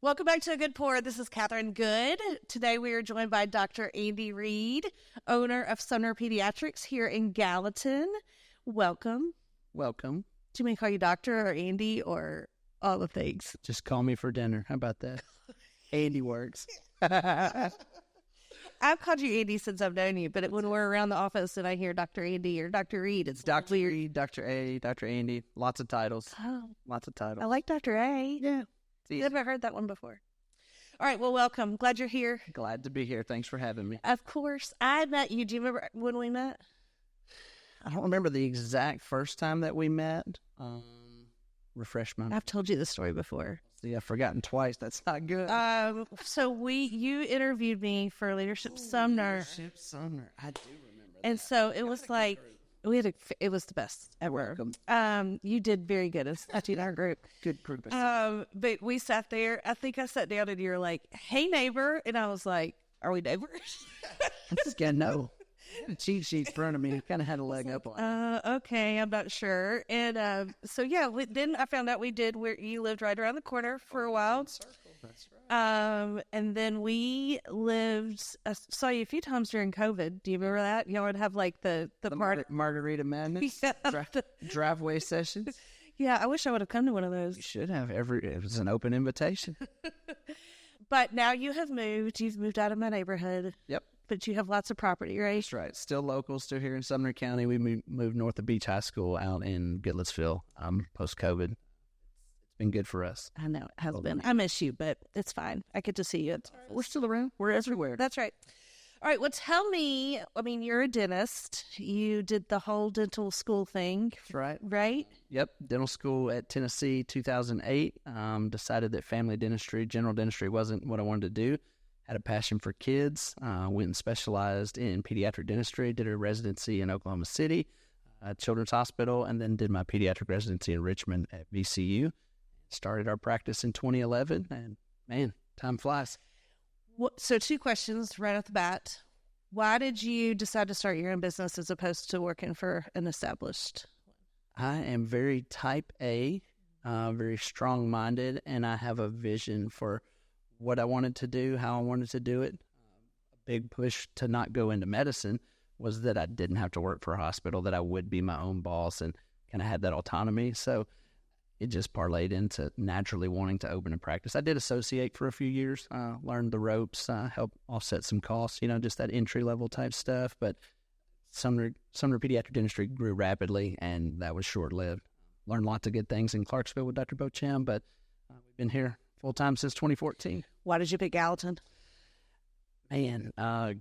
Welcome back to A Good Pour. This is Catherine Good. Today we are joined by Dr. Andy Reed, owner of Sumner Pediatrics here in Gallatin. Welcome. Welcome. Do you want me to call you doctor or Andy or all the things? Just call me for dinner. How about that? Andy works. I've called you Andy since I've known you, but when we're around the office and I hear Dr. Andy or Dr. Reed, it's Dr. Reed, Dr. A, Dr. Andy. Lots of titles. Oh, Lots of titles. I like Dr. A. Yeah. Never heard that one before. All right, well, welcome. Glad you're here. Glad to be here. Thanks for having me. Of course. I met you. Do you remember when we met? I don't remember the exact first time that we met. Refresh my... I've told you this story before. See, I've forgotten twice. That's not good. So you interviewed me for Leadership Sumner. Leadership Sumner. I do remember that. And so it was like, it was the best ever. You did very good as in our group. Good group. But we sat there. I think I sat down and you were like, "Hey, neighbor," and I was like, "Are we neighbors?" I just got no. The cheat sheet in front of me. Kind of had a leg up on it. Okay, I'm not sure. And so yeah, then I found out we did where you lived right around the corner for a while. That's right. And then we lived. I saw you a few times during COVID. Do you remember that? Y'all would have like the Margarita Madness. Yeah. Driveway sessions. Yeah, I wish I would have come to one of those. You should have. It was an open invitation. But now you have moved. You've moved out of my neighborhood. Yep. But you have lots of property, right? That's right. Still local, still here in Sumner County. We moved north of Beach High School out in Goodlettsville post-COVID. It's been good for us. I know it has been. I miss you, but it's fine. I get to see you. We're still around. We're everywhere. That's right. All right. Well, tell me, I mean, you're a dentist. You did the whole dental school thing. That's right. Right? Yep. Dental school at Tennessee, 2008. Decided that family dentistry, general dentistry wasn't what I wanted to do. Had a passion for kids. Went and specialized in pediatric dentistry. Did a residency in Oklahoma City, Children's Hospital, and then did my pediatric residency in Richmond at VCU. Started our practice in 2011, and man, time flies. So 2 questions right off the bat. Why did you decide to start your own business as opposed to working for an established one? I am very type A, very strong-minded, and I have a vision for what I wanted to do, how I wanted to do it. A big push to not go into medicine was that I didn't have to work for a hospital, that I would be my own boss and kind of had that autonomy. So it just parlayed into naturally wanting to open a practice. I did associate for a few years, learned the ropes, helped offset some costs, just that entry-level type stuff. But Sumner Pediatric Dentistry grew rapidly, and that was short-lived. Learned lots of good things in Clarksville with Dr. Beauchamp, but we've been here full-time since 2014. Why did you pick Gallatin? Man,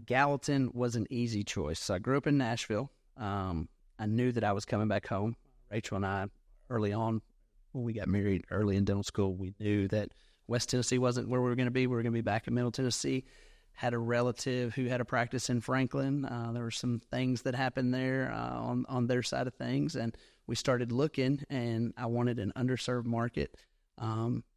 Gallatin was an easy choice. So I grew up in Nashville. I knew that I was coming back home. Rachel and I, early on, when we got married early in dental school, we knew that West Tennessee wasn't where we were going to be. We were going to be back in Middle Tennessee. Had a relative who had a practice in Franklin. There were some things that happened there on their side of things, and we started looking, and I wanted an underserved market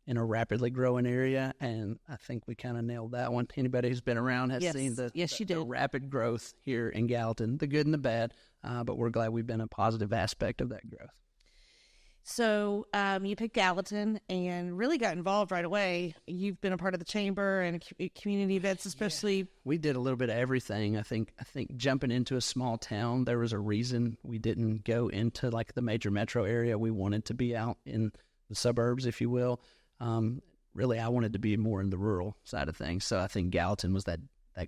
in a rapidly growing area, and I think we kind of nailed that one. Anybody who's been around has seen the rapid growth here in Gallatin, the good and the bad, but we're glad we've been a positive aspect of that growth. So you picked Gallatin and really got involved right away. You've been a part of the chamber and community events, especially. Yeah. We did a little bit of everything. I think jumping into a small town, there was a reason we didn't go into like the major metro area. We wanted to be out in the suburbs, if you will. Really, I wanted to be more in the rural side of things. So I think Gallatin was that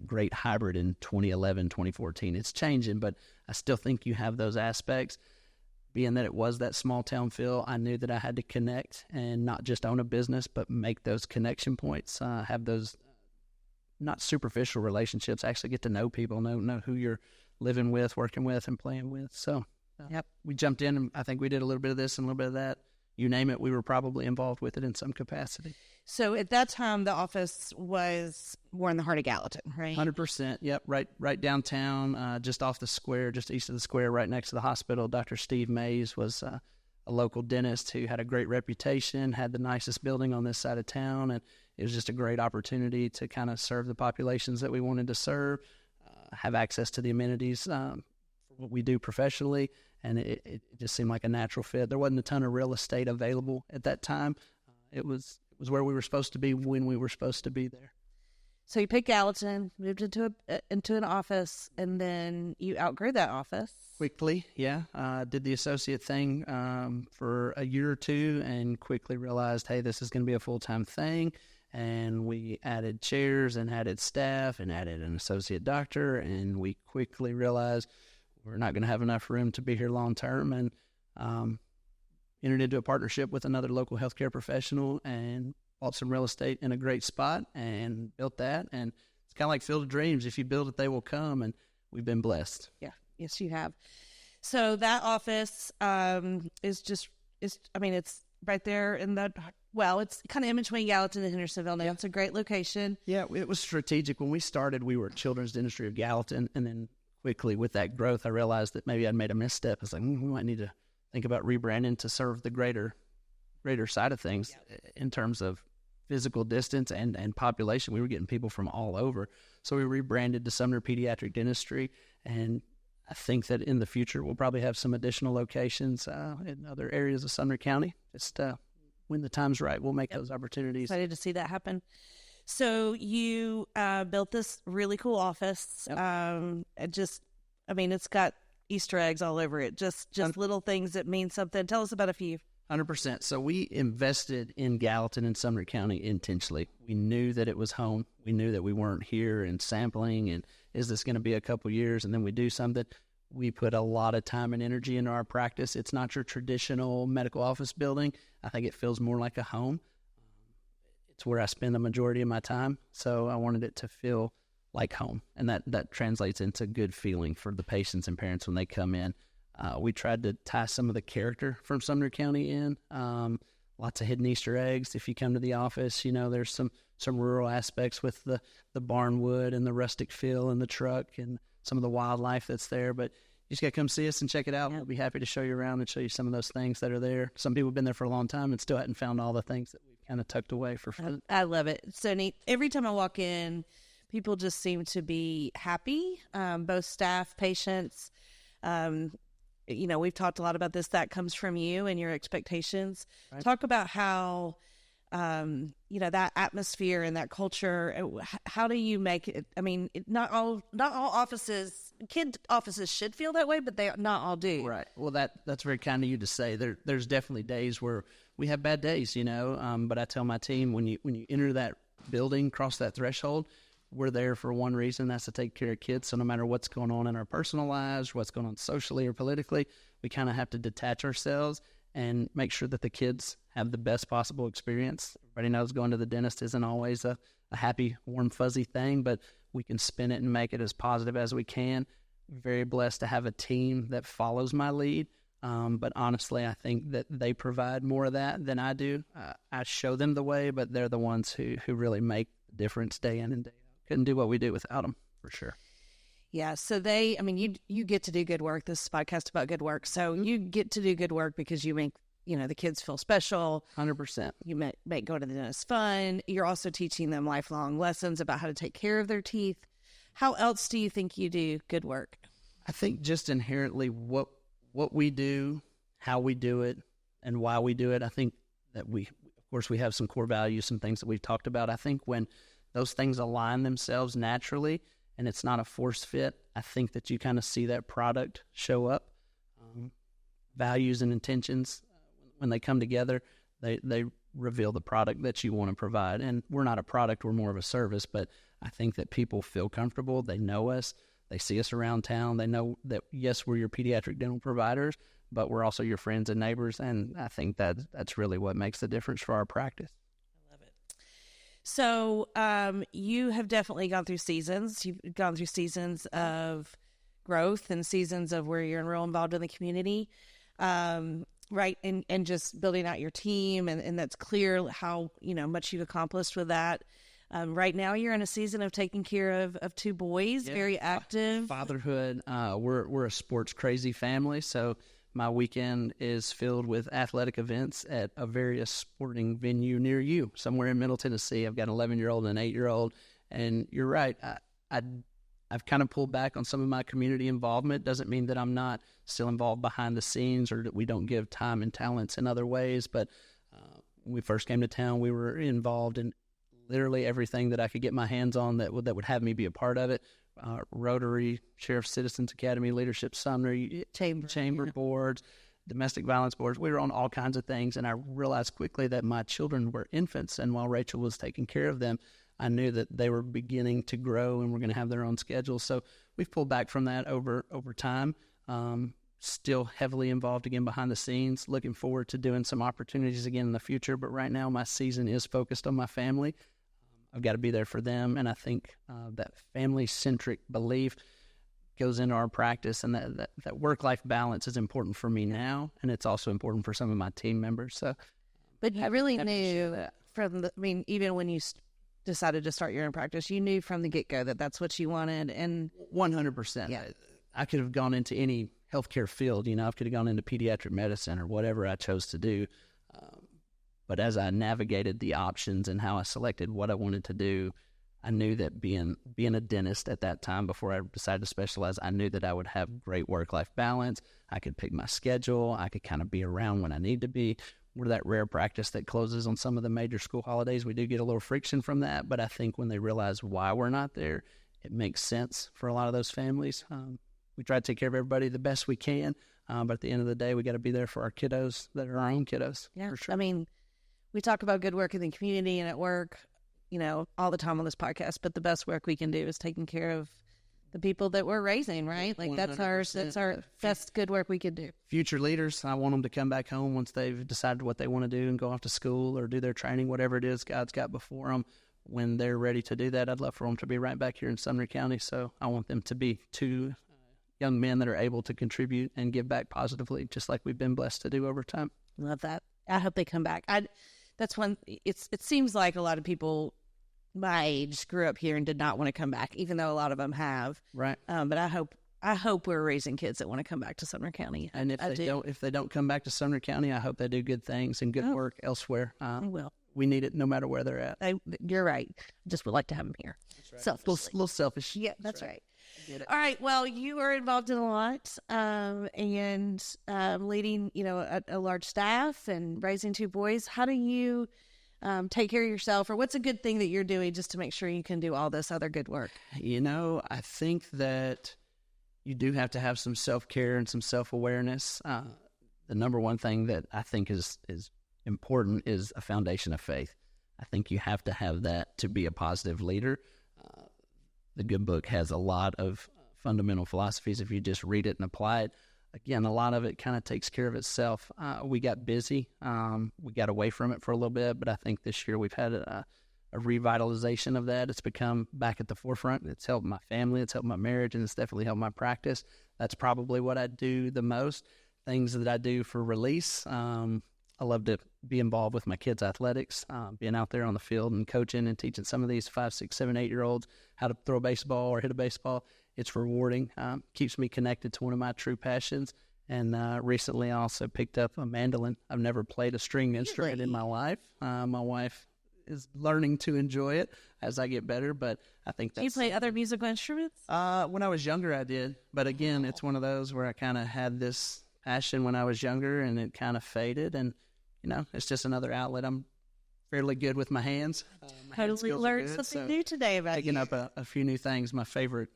great hybrid in 2011, 2014. It's changing, but I still think you have those aspects. Being that it was that small town feel, I knew that I had to connect and not just own a business, but make those connection points, have those not superficial relationships, actually get to know people, know who you're living with, working with, and playing with. So we jumped in, and I think we did a little bit of this and a little bit of that. You name it, we were probably involved with it in some capacity. So at that time, the office was more in the heart of Gallatin, right? 100%. Yep, right downtown, just off the square, just east of the square, right next to the hospital. Dr. Steve Mays was a local dentist who had a great reputation, had the nicest building on this side of town, and it was just a great opportunity to kind of serve the populations that we wanted to serve, have access to the amenities for what we do professionally, and it just seemed like a natural fit. There wasn't a ton of real estate available at that time. It was was where we were supposed to be when we were supposed to be there. So you picked Gallatin, moved into an office, and then you outgrew that office. Quickly, yeah. Did the associate thing for a year or two and quickly realized, hey, this is going to be a full-time thing. And we added chairs and added staff and added an associate doctor. And we quickly realized we're not going to have enough room to be here long-term. And entered into a partnership with another local healthcare professional and bought some real estate in a great spot and built that. And it's kind of like Field of Dreams. If you build it, they will come. And we've been blessed. Yeah. Yes, you have. So that office it's right there in the, it's kind of in between Gallatin and Hendersonville now. It's a great location. Yeah, it was strategic. When we started, we were Children's Dentistry of Gallatin. And then quickly with that growth, I realized that maybe I'd made a misstep. I was like, we might need to think about rebranding to serve the greater side of things in terms of physical distance and population. We were getting people from all over. So we rebranded to Sumner Pediatric Dentistry, and I think that in the future we'll probably have some additional locations in other areas of Sumner County. Just when the time's right, we'll make those opportunities. Excited to see that happen. So you built this really cool office. Yep. It's got Easter eggs all over it. Just little things that mean something. Tell us about a few. 100%. So we invested in Gallatin and Sumner County intentionally. We knew that it was home. We knew that we weren't here and sampling and is this going to be a couple years and then we do something. We put a lot of time and energy into our practice. It's not your traditional medical office building. I think it feels more like a home. It's where I spend the majority of my time. So I wanted it to feel like home. And that translates into good feeling for the patients and parents when they come in. We tried to tie some of the character from Sumner County in. Lots of hidden Easter eggs. If you come to the office, there's some rural aspects with the barnwood and the rustic feel and the truck and some of the wildlife that's there. But you just got to come see us and check it out. We'll be happy to show you around and show you some of those things that are there. Some people have been there for a long time and still hadn't found all the things that we've kind of tucked away for fun. I love it. So neat. Every time I walk in, people just seem to be happy, both staff, patients. We've talked a lot about this. That comes from you and your expectations. Right. Talk about how, that atmosphere and that culture. How do you make it? I mean, not all offices, kid offices should feel that way, but they not all do. Right. Well, that's very kind of you to say. There's definitely days where we have bad days, But I tell my team when you enter that building, cross that threshold, we're there for one reason, that's to take care of kids. So no matter what's going on in our personal lives, what's going on socially or politically, we kind of have to detach ourselves and make sure that the kids have the best possible experience. Everybody knows going to the dentist isn't always a happy, warm, fuzzy thing, but we can spin it and make it as positive as we can. Very blessed to have a team that follows my lead. But honestly, I think that they provide more of that than I do. I show them the way, but they're the ones who really make the difference day in and day out. Couldn't do what we do without them, for sure. Yeah, so you get to do good work. This is a podcast about good work. So you get to do good work because you make, the kids feel special. 100%. You make going to the dentist fun. You're also teaching them lifelong lessons about how to take care of their teeth. How else do you think you do good work? I think just inherently what we do, how we do it, and why we do it. I think that of course, we have some core values, some things that we've talked about. I think when those things align themselves naturally and it's not a force fit, I think that you kind of see that product show up. Values and intentions, when they come together, they reveal the product that you want to provide. And we're not a product, we're more of a service, but I think that people feel comfortable. They know us. They see us around town. They know that, yes, we're your pediatric dental providers, but we're also your friends and neighbors. And I think that's really what makes the difference for our practice. So you have definitely gone through seasons. You've gone through seasons of growth and seasons of where you're real involved in the community, right? And just building out your team. And that's clear how, much you've accomplished with that. Right now you're in a season of taking care of two boys, very active. Fatherhood. We're a sports crazy family. So my weekend is filled with athletic events at a various sporting venue near you, somewhere in Middle Tennessee. I've got an 11-year-old and an 8-year-old. And you're right. I've kind of pulled back on some of my community involvement. Doesn't mean that I'm not still involved behind the scenes or that we don't give time and talents in other ways. But when we first came to town, we were involved in literally everything that I could get my hands on that would have me be a part of it. Rotary, Sheriff Citizens Academy, Leadership Sumner, Chamber boards, domestic violence boards. We were on all kinds of things, and I realized quickly that my children were infants, and while Rachel was taking care of them, I knew that they were beginning to grow and were going to have their own schedules. So we've pulled back from that over time. Still heavily involved again behind the scenes, looking forward to doing some opportunities again in the future. But right now my season is focused on my family. I've got to be there for them. And I think that family-centric belief goes into our practice, and that work-life balance is important for me now. And it's also important for some of my team members. So, but I really knew even when you decided to start your own practice, you knew from the get-go that that's what you wanted. And 100%. Yeah. I could have gone into any healthcare field, I could have gone into pediatric medicine or whatever I chose to do. But as I navigated the options and how I selected what I wanted to do, I knew that being a dentist at that time, before I decided to specialize, I knew that I would have great work-life balance. I could pick my schedule. I could kind of be around when I need to be. We're that rare practice that closes on some of the major school holidays. We do get a little friction from that, but I think when they realize why we're not there, it makes sense for a lot of those families. We try to take care of everybody the best we can, but at the end of the day, we got to be there for our kiddos that are our own kiddos. Yeah, for sure. We talk about good work in the community and at work, all the time on this podcast, but the best work we can do is taking care of the people that we're raising, right? Like 100%. that's our best good work we can do. Future leaders, I want them to come back home once they've decided what they want to do and go off to school or do their training, whatever it is God's got before them. When they're ready to do that, I'd love for them to be right back here in Sumner County. So I want them to be two young men that are able to contribute and give back positively, just like we've been blessed to do over time. Love that. I hope they come back. It seems like a lot of people my age grew up here and did not want to come back, even though a lot of them have. Right. But I hope we're raising kids that want to come back to Sumner County. And if they don't come back to Sumner County, I hope they do good things and good work elsewhere. They will. We need it no matter where they're at. You're right. Just would like to have them here. That's right. A little selfish. Yeah, that's right. All right. Well, you are involved in a lot, and leading, a large staff and raising two boys. How do you take care of yourself, or what's a good thing that you're doing just to make sure you can do all this other good work? I think that you do have to have some self-care and some self-awareness. The number one thing that I think is important is a foundation of faith. I think you have to have that to be a positive leader. The good book has a lot of fundamental philosophies. If you just read it and apply it, again, a lot of it kind of takes care of itself. We got busy. We got away from it for a little bit, but I think this year we've had a revitalization of that. It's become back at the forefront. It's helped my family. It's helped my marriage, and it's definitely helped my practice. That's probably what I do the most. Things that I do for release. I love to be involved with my kids' athletics, being out there on the field and coaching and teaching some of these 5, 6, 7, 8-year-olds how to throw a baseball or hit a baseball. It's rewarding. Keeps me connected to one of my true passions. And recently I also picked up a mandolin. I've never played a string instrument in my life. My wife is learning to enjoy it as I get better, but I think that's... Do you play other musical instruments? When I was younger, I did. But again, It's one of those where I kind of had this passion when I was younger, and it kind of faded. And it's just another outlet. I'm fairly good with my hands. Totally learned something new today about picking up a few new things. My favorite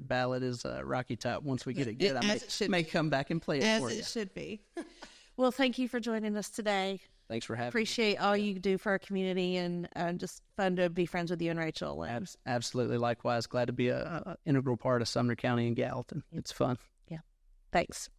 ballad is Rocky Top. Once we get it good, I may come back and play it for you. As it should be. Well, thank you for joining us today. Thanks for having me. Appreciate all you do for our community, and just fun to be friends with you and Rachel. Absolutely. Likewise. Glad to be an integral part of Sumner County and Gallatin. It's fun. Yeah. Thanks.